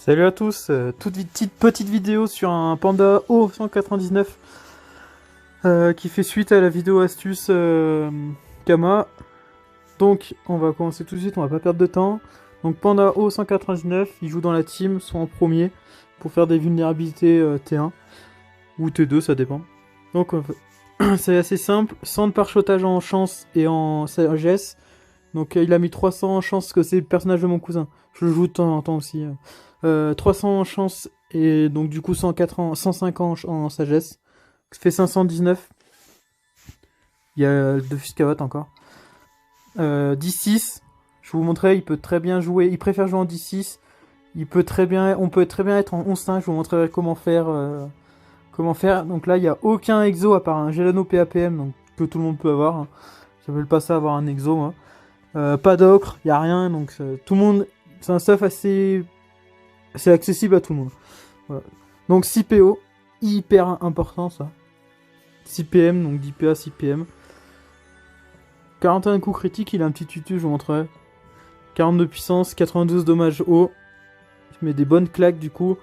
Salut à tous, petite vidéo sur un Panda O199 qui fait suite à la vidéo astuce Kama. Donc on va commencer tout de suite, on va pas perdre de temps. Donc Panda O199, il joue dans la team, soit en premier, pour faire des vulnérabilités T1 ou T2, ça dépend. Donc c'est assez simple, 100 de parchotage en chance et en sagesse. Donc il a mis 300 en chance, que c'est le personnage de mon cousin. Je le joue de temps en temps aussi. 300 en chance et donc du coup 104 en, 105 en sagesse. Ça fait 519. Il y a 2 Fuscavat encore. 10-6. Je vous montrerai, il peut très bien jouer. Il préfère jouer en 10-6. On peut très bien être en 11-5. Je vous montrerai comment faire. Donc là, il n'y a aucun exo à part un Gelano PAPM donc, que tout le monde peut avoir. Hein. J'appelle pas ça avoir un exo. Moi. Pas d'ocre, il n'y a rien. Donc tout le monde. C'est un stuff assez. C'est accessible à tout le monde. Voilà. Donc 6 PO, hyper important ça. 6 PM, donc 10 PA, 6 PM. 41 coups critiques, il a un petit tutu, je vous montrerai. 42 puissance, 92 dommages haut. Il met des bonnes claques du coup.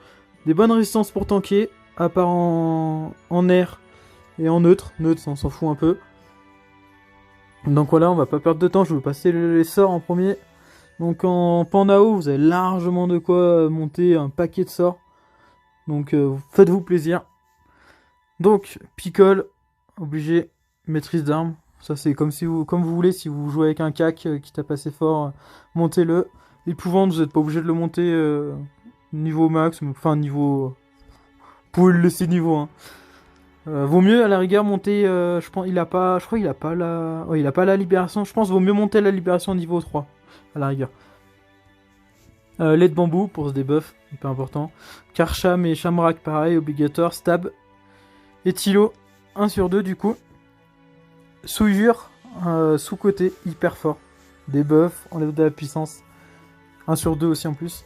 Des bonnes résistances pour tanker, à part en air et en neutre. Neutre, on s'en fout un peu. Donc voilà, on va pas perdre de temps, je vais vous passer les sorts en premier. Donc en Pandao, vous avez largement de quoi monter un paquet de sorts. Donc faites-vous plaisir. Donc Picole, obligé, maîtrise d'armes. Ça c'est comme vous voulez, si vous jouez avec un cac qui tape assez fort, montez-le. Épouvante, vous n'êtes pas obligé de le monter niveau max, enfin niveau... Vous pouvez le laisser niveau 1. Vaut mieux à la rigueur monter, je crois qu'il a pas la... Ouais, il a pas la libération, je pense vaut mieux monter la libération niveau 3, à la rigueur. Lait de bambou pour se debuff, hyper important. Karcham et Shamrak pareil, obligatoire. Stab. Et Tilo, 1 sur 2 du coup. Souillure, sous-côté, hyper fort. Debuff, enlève de la puissance. 1 sur 2 aussi en plus.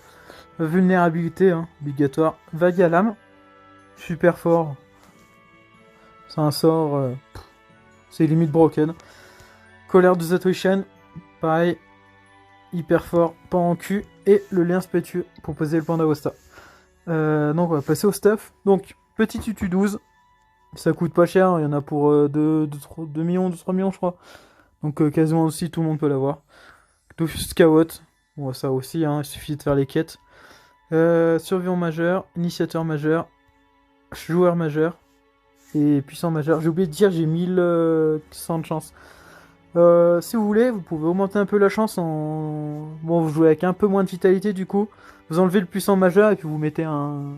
Vulnérabilité, hein, obligatoire. Vague à lame, super fort. C'est un sort, c'est limite broken. Colère de Zatoishan, pareil. Hyper fort, pas en cul, et le lien spécieux pour poser le Panda Wasta. Donc on va passer au stuff. Donc, petit tutu 12, ça coûte pas cher, il y en a pour 2 millions, 3 millions je crois. Donc quasiment aussi tout le monde peut l'avoir. Dofus Scout, bon, ça aussi, hein, il suffit de faire les quêtes. Survivant majeur, initiateur majeur, joueur majeur, et puissant majeur. J'ai oublié de dire, j'ai 1100 de chance. Si vous voulez, vous pouvez augmenter un peu la chance en... Bon, vous jouez avec un peu moins de vitalité du coup. Vous enlevez le puissant majeur et puis vous mettez un...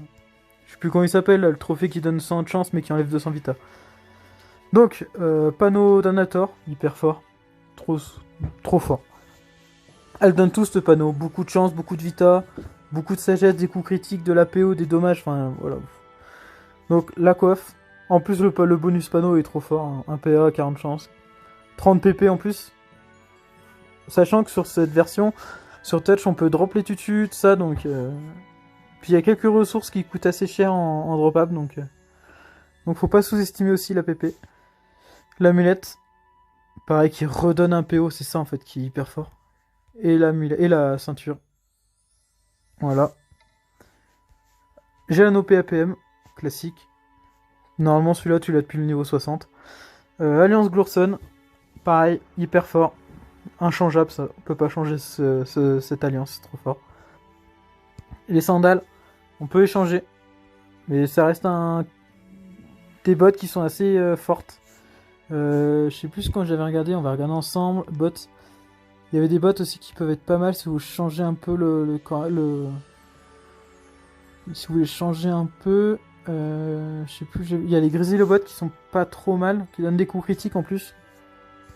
Je sais plus comment il s'appelle, le trophée qui donne 100 de chance mais qui enlève 200 vita. Donc, panneau d'Anator, hyper fort. Trop fort. Elle donne tout ce panneau. Beaucoup de chance, beaucoup de vita, beaucoup de sagesse, des coups critiques, de la PO, des dommages, enfin voilà. Donc, la coiffe. En plus, le bonus panneau est trop fort. Hein. 1 PA, 40 chance. 30 PP en plus. Sachant que sur cette version, sur Touch, on peut drop les tutus, tout ça, donc... Puis il y a quelques ressources qui coûtent assez cher en drop-up, donc faut pas sous-estimer aussi la PP. L'amulette, pareil, qui redonne un PO, c'est ça en fait qui est hyper fort. Et l'amulette, et la ceinture. Voilà. J'ai un OPAPM, classique. Normalement celui-là tu l'as depuis le niveau 60. Alliance Glourson, pareil, hyper fort. Inchangeable ça, on peut pas changer cette alliance, c'est trop fort. Et les sandales, on peut échanger. Mais ça reste des bots qui sont assez fortes. Je sais plus quand j'avais regardé, on va regarder ensemble. Bots. Il y avait des bots aussi qui peuvent être pas mal si vous changez un peu si vous voulez changer un peu. Je sais plus, il y a les Grizzly bots qui sont pas trop mal, qui donnent des coups critiques en plus.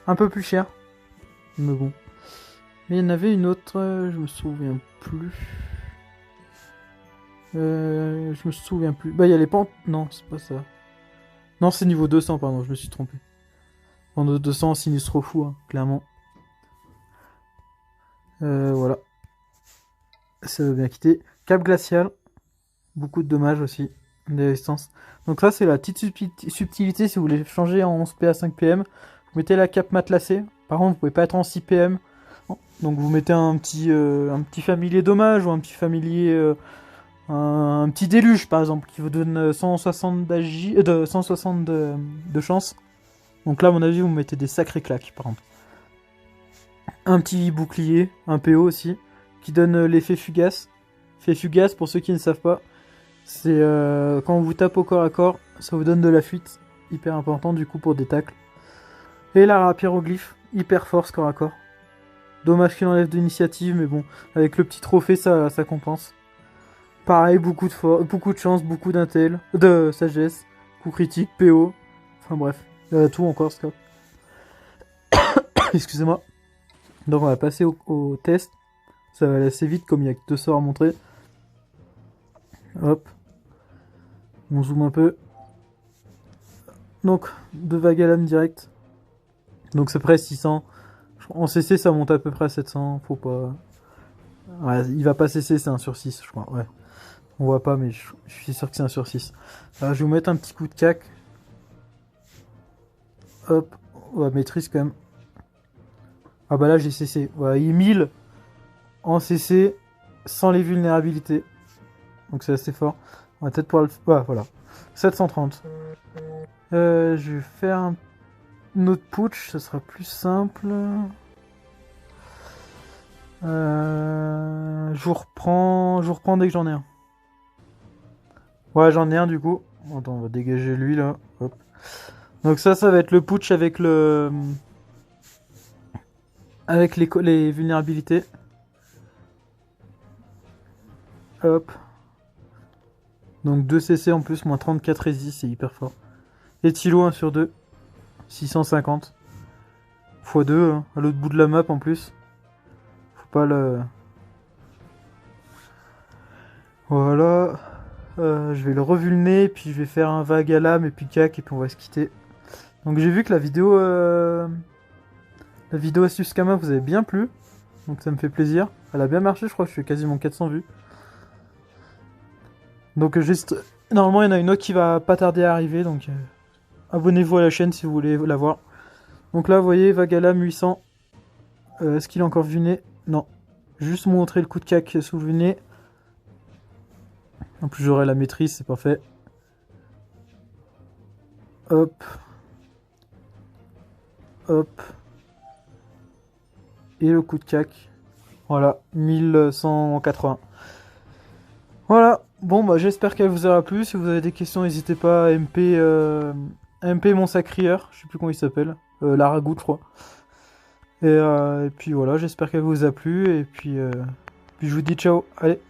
Un peu plus cher. Mais bon. Mais il y en avait une autre, je me souviens plus. Je me souviens plus. Bah, il y a les pentes. Non, c'est pas ça. Non, c'est niveau 200, pardon, je me suis trompé. En 200, sinistre fou, hein, clairement. Voilà. Ça veut bien quitter. Cap glacial. Beaucoup de dommages aussi. Des résistances. Donc là, c'est la petite subtilité si vous voulez changer en 11 PA 5 PM. Vous mettez la cape matelassée. Par contre, vous pouvez pas être en 6 PM. Donc vous mettez un petit familier dommage ou un petit familier un petit déluge par exemple qui vous donne 160 de 160 de chance. Donc là à mon avis vous mettez des sacrés claques par exemple. Un petit bouclier, un PO aussi, qui donne l'effet fugace. Effet fugace pour ceux qui ne savent pas, c'est quand on vous tape au corps à corps, ça vous donne de la fuite, hyper important du coup pour des tacles. Et la pyroglyphe, hyper force corps à corps. Dommage qu'il enlève d'initiative, mais bon, avec le petit trophée ça compense. Pareil, beaucoup de chance, beaucoup d'intel, de sagesse, coup critique, PO, enfin bref, tout encore ce cas. Excusez-moi. Donc on va passer au test. Ça va aller assez vite comme il y a que 2 sorts à montrer. Hop. On zoome un peu. Donc, 2 vagues à lame direct. Donc c'est près 600. En CC ça monte à peu près à 700. Faut pas... Ouais, il va pas cesser, c'est 1 sur 6 je crois. Ouais. On voit pas mais je suis sûr que c'est 1 sur 6. Je vais vous mettre un petit coup de cac. Hop. Ouais, maîtrise quand même. Ah bah là j'ai CC. Voilà, il est 1000 en CC sans les vulnérabilités. Donc c'est assez fort. On va peut-être pouvoir le... Ouais, voilà. 730. Je vais faire une autre putsch, ça sera plus simple. Je vous reprends dès que j'en ai un. Ouais, j'en ai un du coup. Attends, on va dégager lui là. Hop. Donc ça va être le putsch avec le... Avec les vulnérabilités. Hop. Donc 2 CC en plus, moins 34 résist, c'est hyper fort. Éthilo 1 sur 2. 650. x 2, hein, à l'autre bout de la map en plus. Faut pas le... Voilà. Je vais le revulner, puis je vais faire un vague à lame, et puis cac, et puis on va se quitter. Donc j'ai vu que la vidéo astuce Kama vous avait bien plu. Donc ça me fait plaisir. Elle a bien marché, je crois que je fais quasiment 400 vues. Donc juste... Normalement il y en a une autre qui va pas tarder à arriver, donc... abonnez-vous à la chaîne si vous voulez la voir. Donc là vous voyez, vague à lame 800. Est-ce qu'il est encore vulné? Non. Juste montrer le coup de cac sous le nez. En plus j'aurai la maîtrise, c'est parfait. Hop. Hop. Et le coup de cac. Voilà, 1180. Voilà, bon bah j'espère qu'elle vous aura plu. Si vous avez des questions, n'hésitez pas à MP mon sacrieur. Je sais plus comment il s'appelle. La ragout, je crois. Et puis voilà, j'espère qu'elle vous a plu. Et puis je vous dis ciao. Allez.